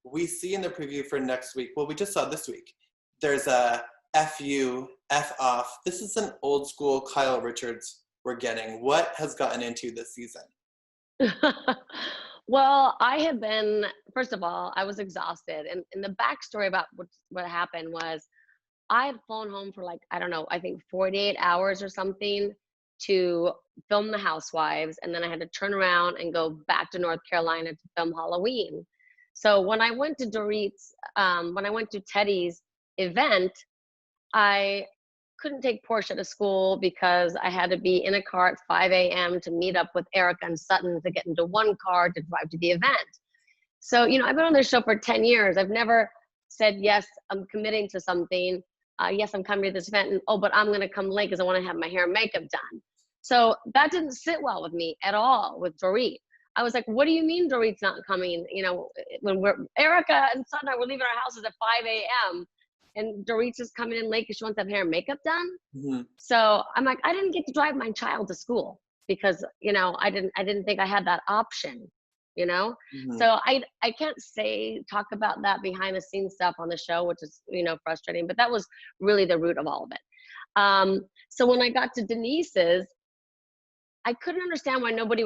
We see in the preview for next week, well, we just saw this week, there's a F you, F off. This is an old school Kyle Richards we're getting. What has gotten into this season? Well, I have been, first of all, I was exhausted. And the backstory about what happened was I had flown home for like, I don't know, I think 48 hours or something to film The Housewives. And then I had to turn around and go back to North Carolina to film Halloween. So when I went to Dorit's, when I went to Teddy's event, I couldn't take Portia to school because I had to be in a car at 5 a.m. to meet up with Erica and Sutton to get into one car to drive to the event. So, I've been on this show for 10 years. I've never said, yes, I'm committing to something. Yes, I'm coming to this event. And, oh, but I'm going to come late because I want to have my hair and makeup done. So that didn't sit well with me at all with Dorit. I was like, what do you mean Dorit's not coming? When Erica and Sutton and I were leaving our houses at 5 a.m. and Dorit's just coming in late because she wants to have hair and makeup done. Mm-hmm. So I'm like, I didn't get to drive my child to school because, I didn't think I had that option, Mm-hmm. So I can't talk about that behind the scenes stuff on the show, which is, frustrating, but that was really the root of all of it. So when I got to Denise's, I couldn't understand why nobody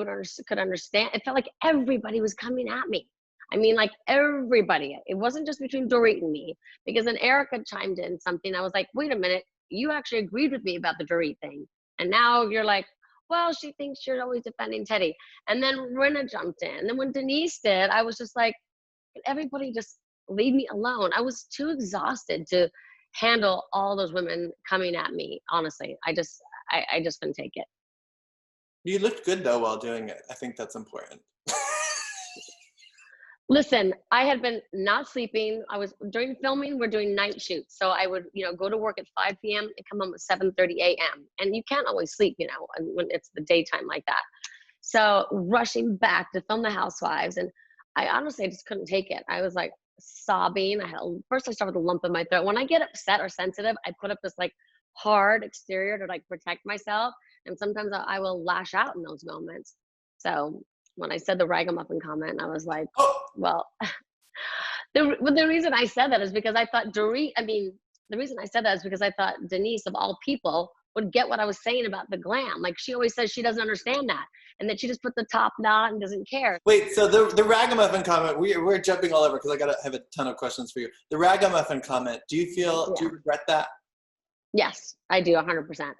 could understand. It felt like everybody was coming at me. I mean, like everybody. It wasn't just between Dorit and me, because then Erica chimed in something. I was like, wait a minute, you actually agreed with me about the Dorit thing. And now you're like, well, she thinks you're always defending Teddy. And then Rinna jumped in. And then when Denise did, I was just like, everybody just leave me alone. I was too exhausted to handle all those women coming at me. Honestly, I just couldn't take it. You looked good though while doing it. I think that's important. Listen, I had been not sleeping. During filming, we're doing night shoots. So I would, go to work at 5 p.m. and come home at 7:30 a.m. And you can't always sleep, when it's the daytime like that. So rushing back to film The Housewives. And I honestly just couldn't take it. I was like sobbing. First I started with a lump in my throat. When I get upset or sensitive, I put up this like hard exterior to like protect myself. And sometimes I will lash out in those moments. So when I said the ragamuffin comment, I was like, well, the reason I said that is because I thought the reason I said that is because I thought Denise, of all people, would get what I was saying about the glam. Like she always says she doesn't understand that, and that she just put the top knot and doesn't care. Wait, so the ragamuffin comment, we're jumping all over because I have a ton of questions for you. The ragamuffin comment, do you regret that? Yes, I do, 100%.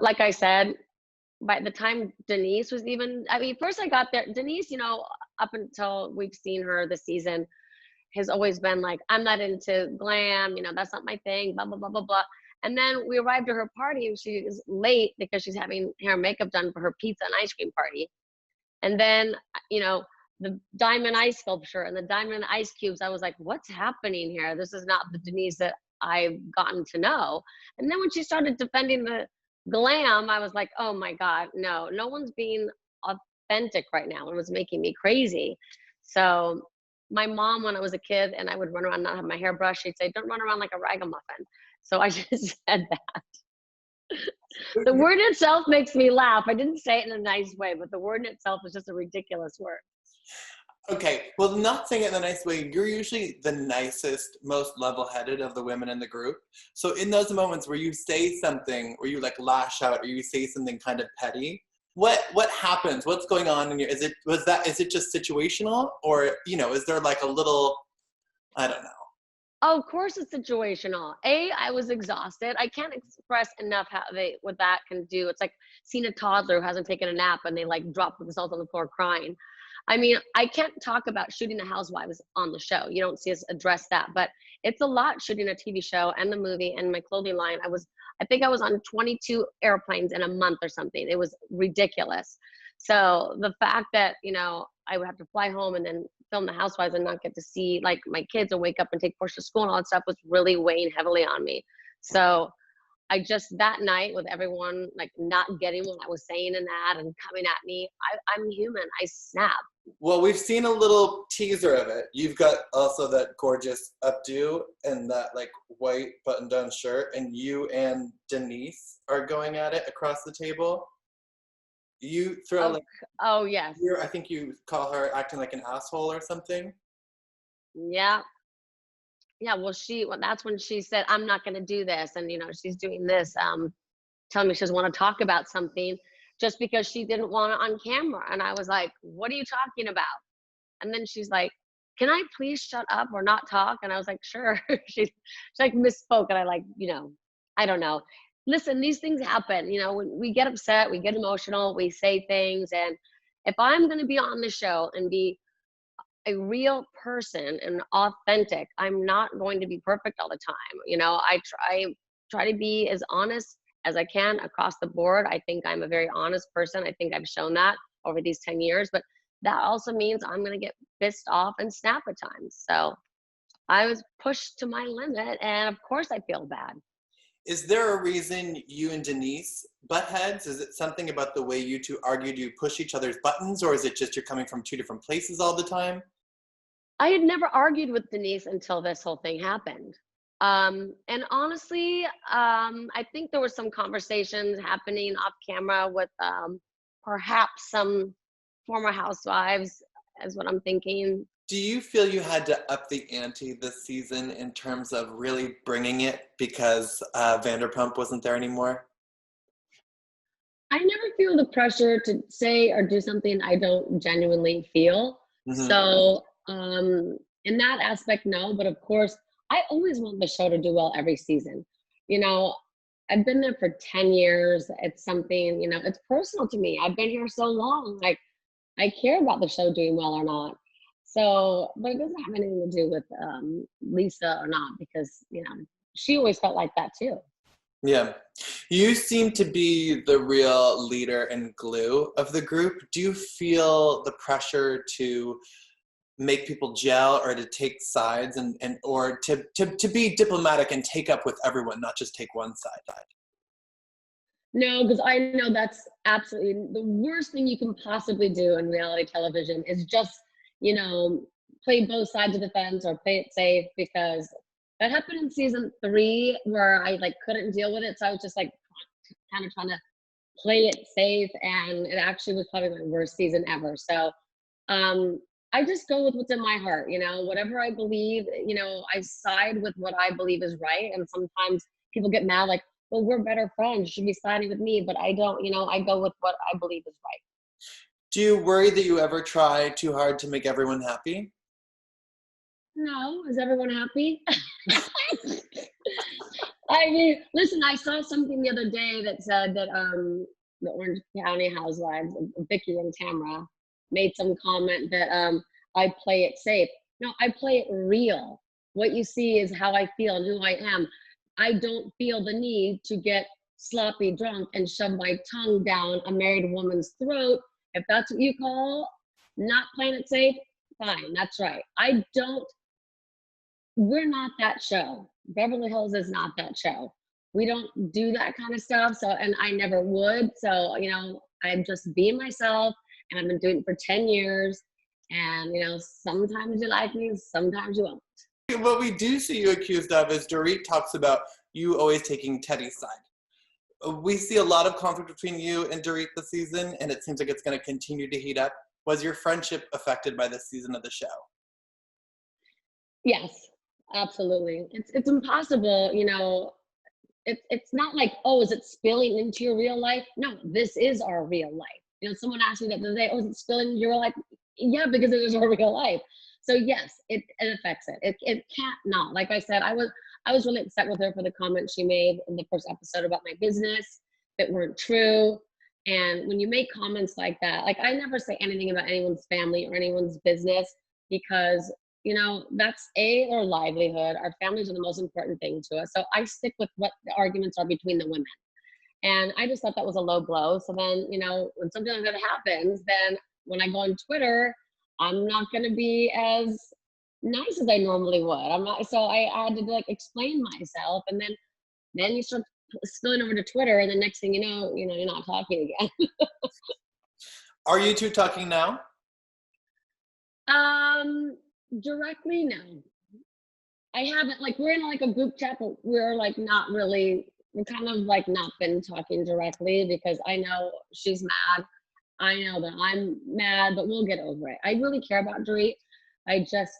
Like I said, by the time Denise was first I got there, Denise, up until we've seen her this season, has always been like, I'm not into glam, that's not my thing, blah, blah, blah, blah, blah. And then we arrived at her party and she is late because she's having hair and makeup done for her pizza and ice cream party. And then, the diamond ice sculpture and the diamond ice cubes, I was like, what's happening here? This is not the Denise that I've gotten to know. And then when she started defending the glam, I was like, oh my God, no one's being authentic right now. It was making me crazy. So my mom, when I was a kid and I would run around and not have my hair brushed, she'd say, don't run around like a ragamuffin. So I just said that. The word itself makes me laugh. I didn't say it in a nice way, but the word in itself is just a ridiculous word. Okay, well, not saying it in a nice way. You're usually the nicest, most level-headed of the women in the group. So in those moments where you say something, or you like lash out, or you say something kind of petty, what happens? What's going on in your? Is it just situational, or is there like a little, I don't know. Of course it's situational. I was exhausted. I can't express enough what that can do. It's like seeing a toddler who hasn't taken a nap and they like drop themselves on the floor crying. I mean, I can't talk about shooting The Housewives on the show. You don't see us address that, but it's a lot shooting a TV show and the movie and my clothing line. I think I was on 22 airplanes in a month or something. It was ridiculous. So the fact that, I would have to fly home and then film The Housewives and not get to see like my kids and wake up and take Portia to school and all that stuff was really weighing heavily on me. So that night with everyone like not getting what I was saying in that and coming at me, I'm human. I snap. Well, we've seen a little teaser of it. You've got also that gorgeous updo and that like white button-down shirt, and you and Denise are going at it across the table. You throw oh yes. I think you call her acting like an asshole or something. Yeah. Yeah, well, that's when she said, "I'm not gonna do this," and, she's doing this, telling me she doesn't wanna talk about something just because she didn't want it on camera, and I was like, "What are you talking about?" And then she's like, "Can I please shut up or not talk?" And I was like, "Sure." She, like, misspoke, and I, like, I don't know. Listen, these things happen, when we get upset, we get emotional, we say things, and if I'm gonna be on the show and be a real person and authentic. I'm not going to be perfect all the time. I try to be as honest as I can across the board. I think I'm a very honest person. I think I've shown that over these 10 years, but that also means I'm going to get pissed off and snap at times. So I was pushed to my limit, and of course I feel bad. Is there a reason you and Denise butt heads? Is it something about the way you two argue? Do you push each other's buttons, or is it just you're coming from two different places all the time? I had never argued with Denise until this whole thing happened. And honestly, I think there were some conversations happening off camera with perhaps some former housewives, is what I'm thinking. Do you feel you had to up the ante this season in terms of really bringing it because Vanderpump wasn't there anymore? I never feel the pressure to say or do something I don't genuinely feel. Hmm. So, in that aspect, no. But of course, I always want the show to do well every season. You know, I've been there for 10 years. It's something, it's personal to me. I've been here so long. Like, I care about the show doing well or not. So, but it doesn't have anything to do with Lisa or not, because, she always felt like that too. Yeah. You seem to be the real leader and glue of the group. Do you feel the pressure to make people gel or to take sides and or to be diplomatic and take up with everyone, not just take one side? No, because I know that's absolutely the worst thing you can possibly do in reality television is just, play both sides of the fence or play it safe, because that happened in season 3 where I like couldn't deal with it. So I was just like kind of trying to play it safe, and it actually was probably my worst season ever. So I just go with what's in my heart, whatever I believe, I side with what I believe is right. And sometimes people get mad, like, well, we're better friends, you should be siding with me. But I don't, I go with what I believe is right. Do you worry that you ever try too hard to make everyone happy? No, is everyone happy? I mean, listen, I saw something the other day that said that the Orange County Housewives, Vicky and Tamra, made some comment that I play it safe. No, I play it real. What you see is how I feel and who I am. I don't feel the need to get sloppy drunk and shove my tongue down a married woman's throat. If that's what you call not playing it safe, fine, that's right. We're not that show. Beverly Hills is not that show. We don't do that kind of stuff. So, and I never would. So, I'm just being myself, and I've been doing it for 10 years. And, sometimes you like me, sometimes you won't. What we do see you accused of is Dorit talks about you always taking Teddy's side. We see a lot of conflict between you and Dorit this season, and it seems like it's going to continue to heat up. Was your friendship affected by this season of the show? Yes, absolutely. It's impossible, it's not like, oh, is it spilling into your real life? No, this is our real life. Someone asked me that the other day, oh, is it spilling into your real life? Yeah, because it is our real life. So yes, it affects it. It can't not. Like I said, I was really upset with her for the comments she made in the first episode about my business that weren't true. And when you make comments like that, like, I never say anything about anyone's family or anyone's business, because that's their livelihood. Our families are the most important thing to us. So I stick with what the arguments are between the women. And I just thought that was a low blow. So then, when something like that happens, then when I go on Twitter, I'm not going to be as nice as I normally would. I'm not. So I had to like explain myself, and then you start spilling over to Twitter, and the next thing you know, you're not talking again. Are you two talking now? Directly, no. I haven't, like, we're in like a group chat, but we're like not really, we're kind of like not been talking directly, because I know she's mad. I know that I'm mad, but we'll get over it. I really care about Dorit. I just,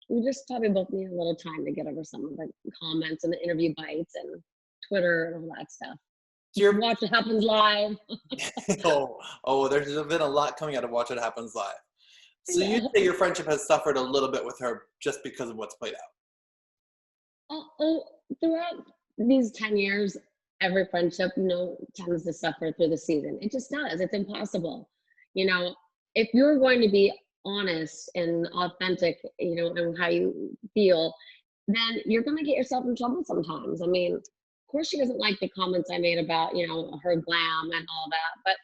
we just probably both need a little time to get over some of the comments and the interview bites and Twitter and all that stuff. You're, Watch What Happens Live. there's been a lot coming out of Watch What Happens Live. So Yeah. you'd say your friendship has suffered a little bit with her just because of what's played out. Throughout these 10 years, every friendship, tends to suffer through the season. It just does. It's impossible. If you're going to be honest and authentic, and how you feel, then you're going to get yourself in trouble sometimes. I mean, of course, she doesn't like the comments I made about, her glam and all that, but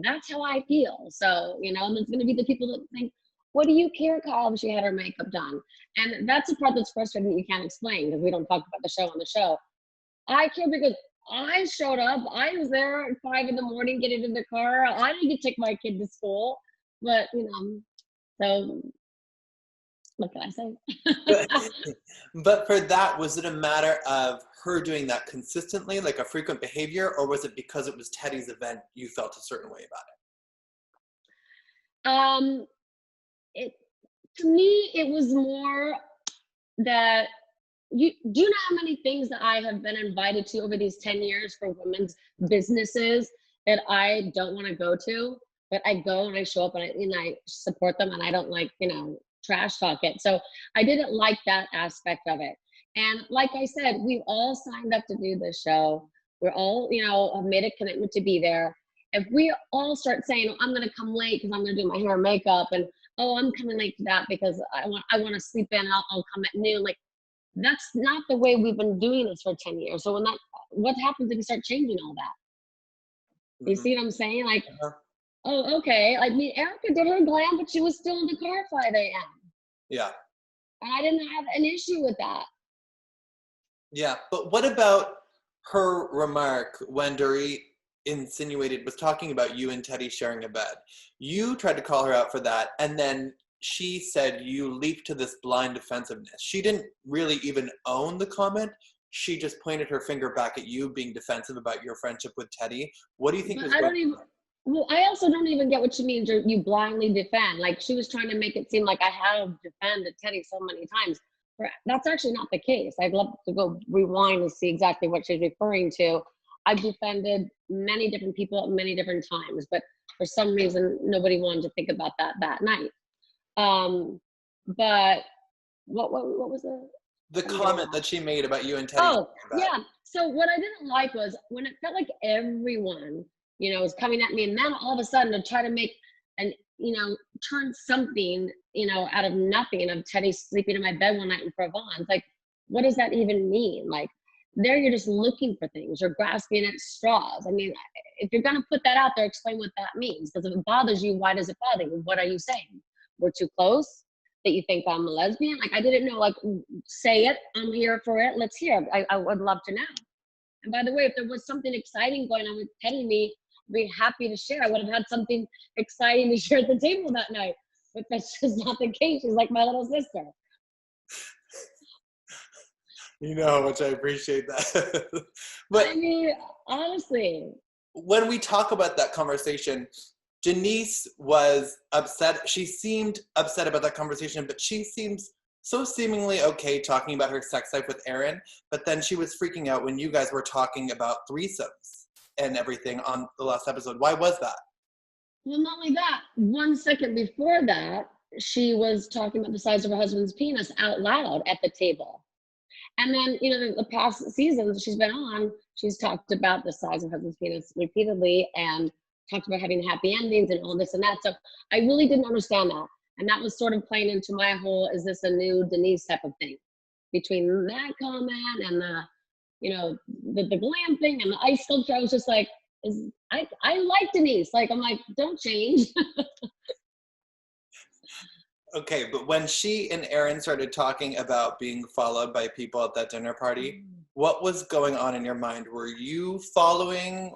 that's how I feel. So, and there's going to be the people that think, what do you care, Kyle, if she had her makeup done? And that's the part that's frustrating that you can't explain because we don't talk about the show on the show. I care because I showed up. I was there at 5 a.m. getting in the car. I didn't get to take my kid to school. But, so what can I say? But for that, was it a matter of her doing that consistently, like a frequent behavior, or was it because it was Teddy's event you felt a certain way about it? To me, it was more that do you know how many things that I have been invited to over these 10 years for women's businesses that I don't want to go to, but I go and I show up and I support them and I don't trash talk it. So I didn't like that aspect of it. And like I said, we all signed up to do this show. We're all, have made a commitment to be there. If we all start saying, I'm going to come late because I'm going to do my hair and makeup, and I'm coming late to that because I want to sleep in, and I'll come at noon. Like, that's not the way we've been doing this for 10 years. So what happens if you start changing all that? You see what I'm saying? Like, okay. I mean, Erica did her glam, but she was still in the car at 5 a.m. Yeah. And I didn't have an issue with that. Yeah, but what about her remark when Dorit was talking about you and Teddy sharing a bed? You tried to call her out for that, and then she said you leaped to this blind defensiveness. She didn't really even own the comment. She just pointed her finger back at you being defensive about your friendship with Teddy. What do you think was going on? Well, I also don't even get what she means. You blindly defend. Like, she was trying to make it seem like I have defended Teddy so many times. That's actually not the case. I'd love to go rewind and see exactly what she's referring to. I've defended many different people at many different times, but for some reason, nobody wanted to think about that night. But what was the comment that she made about you and Teddy? Oh, yeah. So what I didn't like was when it felt like everyone, was coming at me, and then all of a sudden to try to make and turn something, out of nothing, of Teddy sleeping in my bed one night in Provence. Like, what does that even mean? Like, there you're just looking for things. You're grasping at straws. I mean, if you're gonna put that out there, explain what that means. Because if it bothers you, why does it bother you? What are you saying? We're too close? That you think I'm a lesbian? Like, I didn't know. Like, say it. I'm here for it. Let's hear it. I would love to know. And by the way, if there was something exciting going on with Teddy and me, I'd be happy to share. I would have had something exciting to share at the table that night. But that's just not the case. She's like my little sister. You know how much I appreciate that. But I mean, honestly. When we talk about that conversation, Denise was upset. She seemed upset about that conversation, but she seems so seemingly okay talking about her sex life with Aaron. But then she was freaking out when you guys were talking about threesomes and everything on the last episode. Why was that? Well, not only that, 1 second before that, she was talking about the size of her husband's penis out loud at the table. And then, the past seasons she's been on, she's talked about the size of her husband's penis repeatedly and talked about having happy endings and all this and that. So I really didn't understand that. And that was sort of playing into my whole, is this a new Denise type of thing? Between that comment and the glam thing and the ice sculpture, I was just like, I like Denise. Like, I'm like, don't change. Okay, but when she and Aaron started talking about being followed by people at that dinner party, what was going on in your mind? Were you following?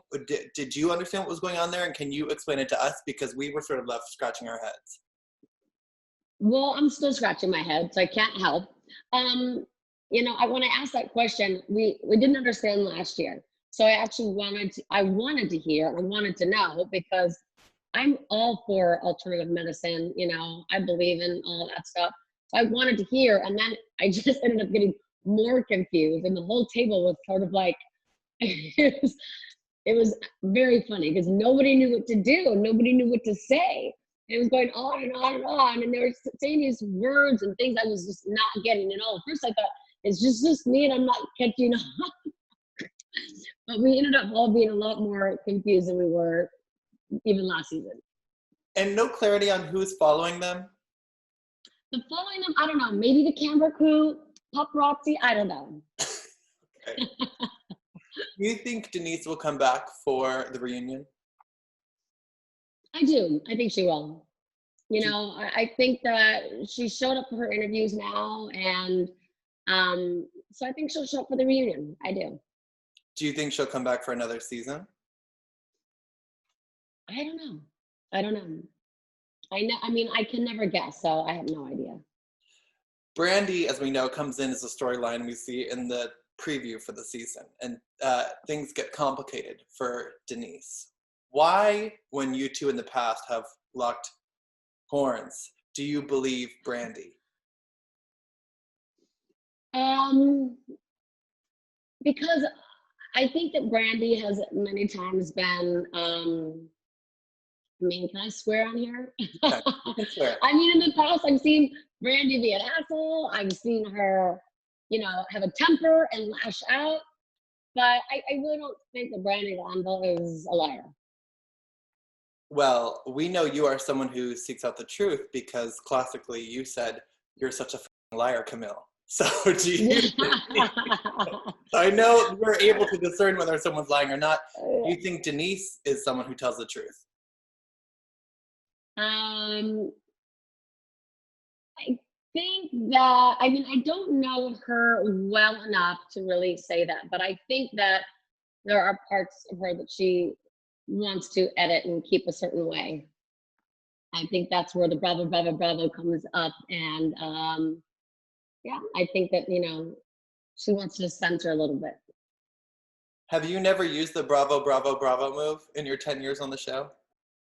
Did you understand what was going on there? And can you explain it to us? Because we were sort of left scratching our heads. Well, I'm still scratching my head, so I can't help. When I asked that question, we didn't understand last year. So I actually wanted to hear, and I wanted to know, because I'm all for alternative medicine. I believe in all that stuff. I wanted to hear, and then I just ended up getting more confused, and the whole table was sort of like, it was very funny because nobody knew what to do, nobody knew what to say. It was going on and on and on, and they were saying these words and things I was just not getting at all. At first, I thought it's just me, and I'm not catching on. But we ended up all being a lot more confused than we were even last season. And no clarity on who's following them? The following them, I don't know, maybe the camera crew, paparazzi, I don't know. Okay. Do you think Denise will come back for the reunion? I do. I think she will. You know, I think that she showed up for her interviews now, and so I think she'll show up for the reunion. I do. Do you think she'll come back for another season? I don't know. I don't know. I mean, I can never guess, so I have no idea. Brandy, as we know, comes in as a storyline we see in the preview for the season, and things get complicated for Denise. Why, when you two in the past have locked horns, do you believe Brandy? Because I think that Brandy has many times been, I mean, can I swear on here? Okay, you can swear. I mean, in the past, I've seen Brandy be an asshole. I've seen her, you know, have a temper and lash out. But I really don't think that Brandy Landau is a liar. Well, we know you are someone who seeks out the truth because classically you said, "You're such a f***ing liar, Camille." So do you I know we're able to discern whether someone's lying or not. Do you think Denise is someone who tells the truth? I think that, I mean, I don't know her well enough to really say that, but I think that there are parts of her that she wants to edit and keep a certain way. I think that's where the bravo, bravo, bravo comes up. And yeah, I think that, you know, she wants to censor a little bit. Have you never used the bravo, bravo, bravo move in your 10 years on the show?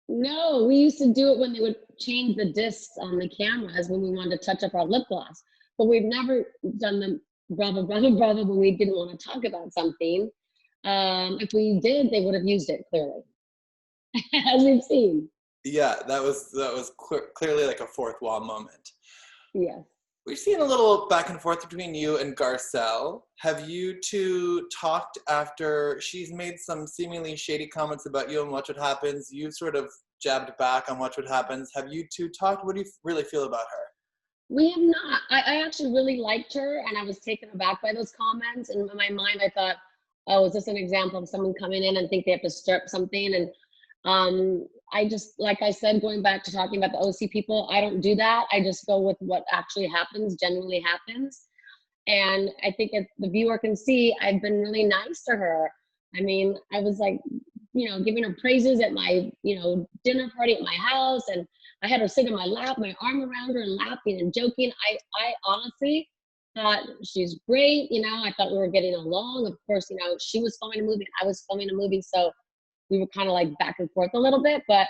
No, we used to do it when they would change the discs on the cameras when we wanted to touch up our lip gloss. But we've never done the bravo, bravo, bravo when we didn't want to talk about something. If we did, they would have used it clearly, as we've seen. Yeah, that was clearly like a fourth wall moment. Yes. We've seen a little back and forth between you and Garcelle. Have you two talked after she's made some seemingly shady comments about you and Watch What Happens? You've sort of jabbed back on Watch What Happens. Have you two talked? What do you really feel about her? We have not. I actually really liked her, and I was taken aback by those comments. And in my mind, I thought, oh, is this an example of someone coming in and think they have to stir up something? And I just, like I said, going back to talking about the OC people, I don't do that. I just go with what actually happens, genuinely happens. And I think if the viewer can see, I've been really nice to her. I mean, I was like, you know, giving her praises at my, you know, dinner party at my house. And I had her sit in my lap, my arm around her and laughing and joking. I honestly thought she's great. You know, I thought we were getting along. Of course, you know, she was filming a movie, I was filming a movie. So we were kind of like back and forth a little bit, but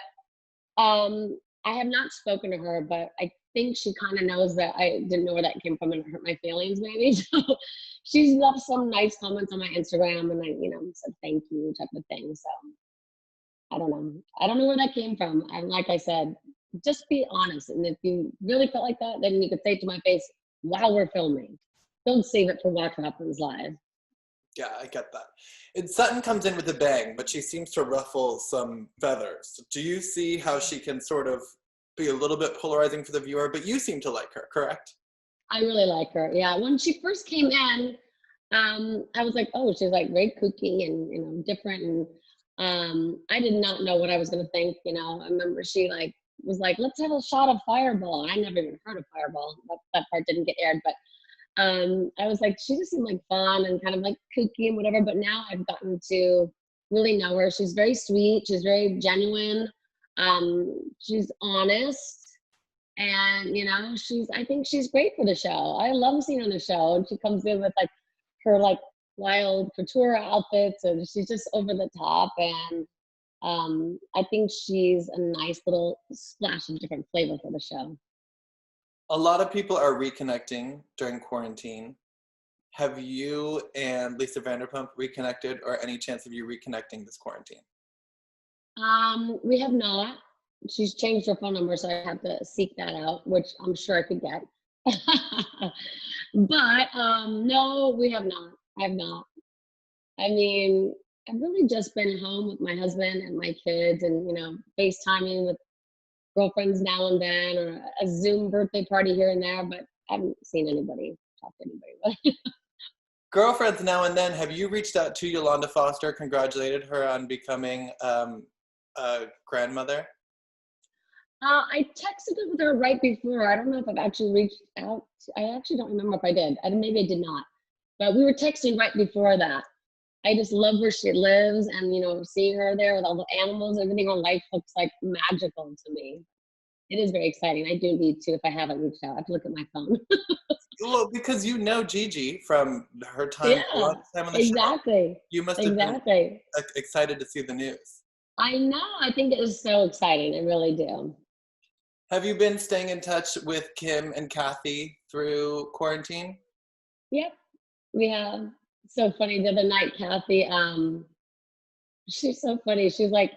I have not spoken to her, but I think she kind of knows that I didn't know where that came from and it hurt my feelings maybe. So she's left some nice comments on my Instagram and I, you know, said thank you type of thing. So I don't know. I don't know where that came from. And like I said, just be honest. And if you really felt like that, then you could say it to my face while we're filming. Don't save it for Watch What Happens Live. Yeah, I get that. And Sutton comes in with a bang, but she seems to ruffle some feathers. Do you see how she can sort of be a little bit polarizing for the viewer? But you seem to like her, correct? I really like her. Yeah, when she first came in, I was like, oh, she's like very kooky and, you know, different. And I did not know what I was gonna think. You know, I remember she like was like, let's have a shot of Fireball. I never even heard of Fireball. That part didn't get aired, but I was like, she just seemed like fun and kind of like kooky and whatever. But now I've gotten to really know her. She's very sweet. She's very genuine. She's honest. And, you know, I think she's great for the show. I love seeing her on the show. And she comes in with like her like wild couture outfits and she's just over the top. And I think she's a nice little splash of different flavor for the show. A lot of people are reconnecting during quarantine. Have you and Lisa Vanderpump reconnected, or any chance of you reconnecting this quarantine? We have not. She's changed her phone number, so I have to seek that out, which I'm sure I could get. But no, we have not. I have not. I mean, I've really just been home with my husband and my kids, and FaceTiming with girlfriends now and then, or a Zoom birthday party here and there. But I haven't seen anybody, talked to anybody. Girlfriends now and then, have you reached out to Yolanda Foster, congratulated her on becoming a grandmother? I texted with her right before. I don't know if I've actually reached out. I actually don't remember if I did. Maybe I did not. But we were texting right before that. I just love where she lives, and seeing her there with all the animals, everything. Her life looks like magical to me. It is very exciting. I do need to, if I haven't reached out, I have to look at my phone. Well, because you know Gigi from her time, a Yeah, lot of time on the show. exactly. You must have been Exactly. excited to see the news. I know. I think it is so exciting. I really do. Have you been staying in touch with Kim and Kathy through quarantine? Yep, we have. So funny. The other night, Kathy, she's so funny. She's like,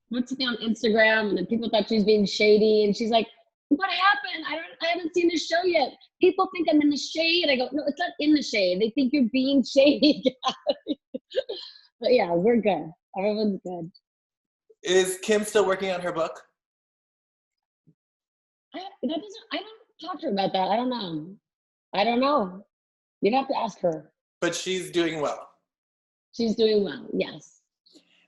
what's me on Instagram, and then people thought she was being shady, and she's like, what happened? I haven't seen the show yet. People think I'm in the shade. I go, no, it's not in the shade. They think you're being shady. But yeah, we're good. Everyone's good. Is Kim still working on her book? I don't talk to her about that. I don't know. I don't know. You'd have to ask her. But she's doing well. She's doing well, yes.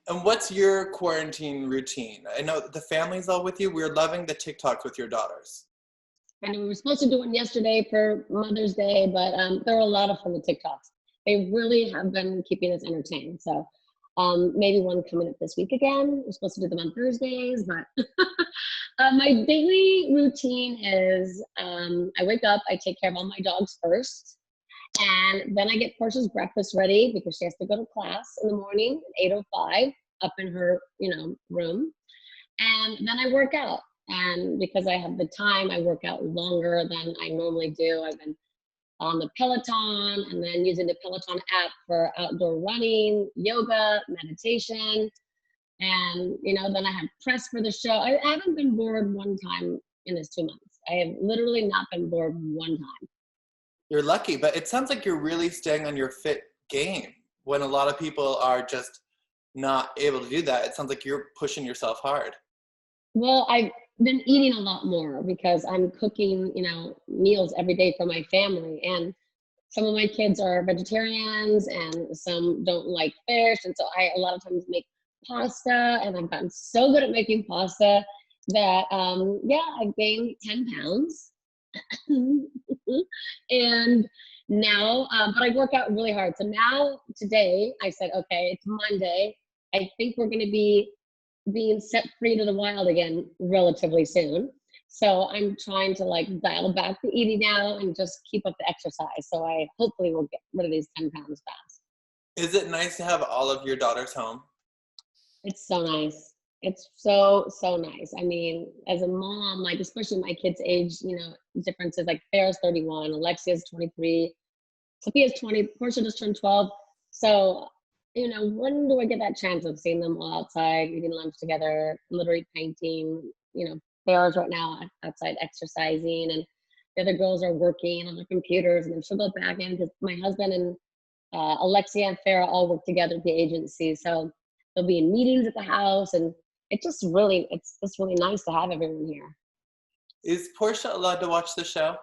And what's your quarantine routine? I know the family's all with you. We're loving the TikToks with your daughters. And we were supposed to do one yesterday for Mother's Day, but there were a lot of fun with TikToks. They really have been keeping us entertained. So maybe one coming up this week again. We're supposed to do them on Thursdays, but my daily routine is I wake up, I take care of all my dogs first, and then I get Portia's breakfast ready because she has to go to class in the morning at 8:05 up in her room, and then I work out. And because I have the time, I work out longer than I normally do. I've been on the Peloton, and then using the Peloton app for outdoor running, yoga, meditation. And, then I have press for the show. I haven't been bored one time in this 2 months. I have literally not been bored one time. You're lucky, but it sounds like you're really staying on your fit game when a lot of people are just not able to do that. It sounds like you're pushing yourself hard. Well, I've been eating a lot more because I'm cooking, meals every day for my family. And some of my kids are vegetarians and some don't like fish. And so I a lot of times make pasta, and I've gotten so good at making pasta that, I've gained 10 pounds. And now, but I work out really hard. So now today I said, okay, it's Monday. I think we're going to be being set free to the wild again relatively soon. So I'm trying to dial back the eating now and just keep up the exercise. So I hopefully will get rid of these 10 pounds fast. Is it nice to have all of your daughters home? It's so nice. It's so, so nice. I mean, as a mom, especially my kids' age, differences, Farrah's 31, Alexia's 23, Sophia's 20, Portia just turned 12. So, when do I get that chance of seeing them all outside, eating lunch together, literally painting? Farrah's right now outside exercising, and the other girls are working on their computers, and then she'll go back in because my husband and Alexia and Farrah all work together at the agency. So they'll be in meetings at the house, and it's just really nice to have everyone here. Is Portia allowed to watch the show?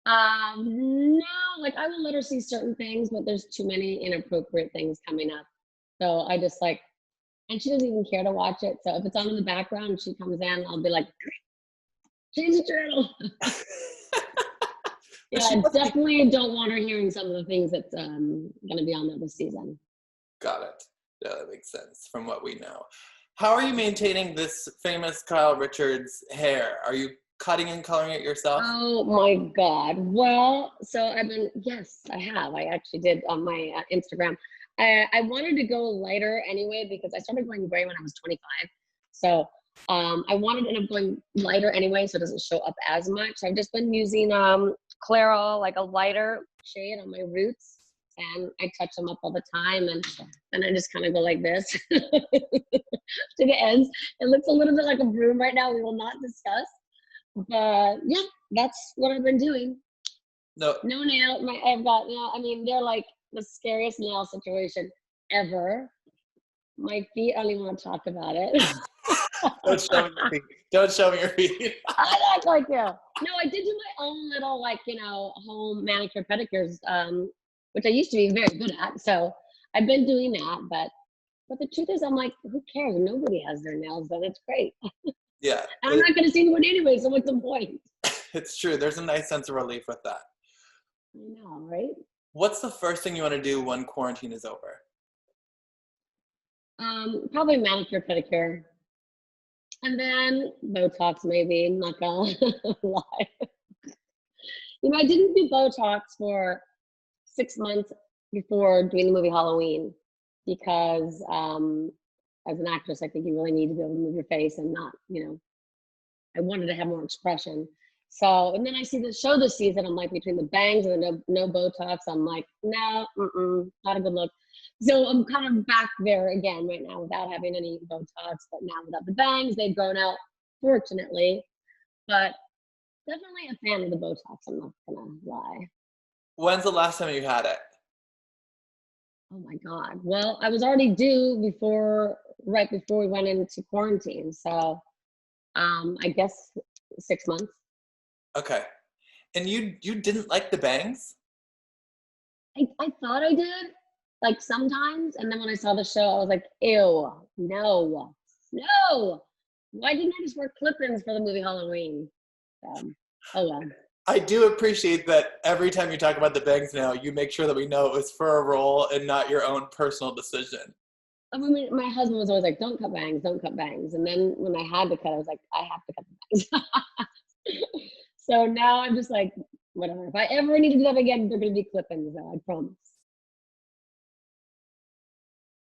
No, I will let her see certain things, but there's too many inappropriate things coming up. So I just and she doesn't even care to watch it. So if it's on in the background, she comes in, I'll be like, change the channel. Yeah, I definitely don't want her hearing some of the things that's going to be on there this season. Got it. Yeah, that makes sense from what we know. How are you maintaining this famous Kyle Richards hair? Are you cutting and coloring it yourself? Oh my God. Well, so yes, I have. I actually did on my Instagram. I wanted to go lighter anyway because I started going gray when I was 25. So I wanted to end up going lighter anyway, so it doesn't show up as much. I've just been using Clairol, like a lighter shade on my roots, and I touch them up all the time, and then I just kind of go like this to the ends. It looks a little bit like a broom right now. We will not discuss, but yeah, that's what I've been doing. No. No nail. I've got, I mean, they're like the scariest nail situation ever. My feet, I don't even want to talk about it. Don't show me your feet. Don't show me your feet. I act like that. No, I did do my own little, like, home manicure pedicures, which I used to be very good at. So I've been doing that, but the truth is, I'm like, who cares? Nobody has their nails done. It's great. Yeah. And I'm not going to see anyone anyway, so what's the point? It's true. There's a nice sense of relief with that. I know, right? What's the first thing you want to do when quarantine is over? Probably manicure, pedicure. And then Botox, maybe. I'm not gonna lie. I didn't do Botox for 6 months before doing the movie Halloween because as an actress, I think you really need to be able to move your face and not, I wanted to have more expression. So, and then I see the show this season. I'm like, between the bangs and the no Botox, I'm like, no, not a good look. So I'm kind of back there again right now without having any Botox, but now without the bangs, they've grown out, fortunately. But definitely a fan of the Botox, I'm not gonna lie. When's the last time you had it? Oh my God. Well, I was already due right before we went into quarantine. So I guess 6 months. Okay. And you didn't like the bangs? I thought I did, like sometimes, and then when I saw the show, I was like, ew, no. Why didn't I just wear clip-ins for the movie Halloween? Oh well. I do appreciate that every time you talk about the bangs now, you make sure that we know it was for a role and not your own personal decision. I mean, my husband was always like, don't cut bangs. And then when I had to cut, I was like, I have to cut the bangs. So now I'm just like, whatever. If I ever need to do that again, they're going to be clip-ins, though, I promise.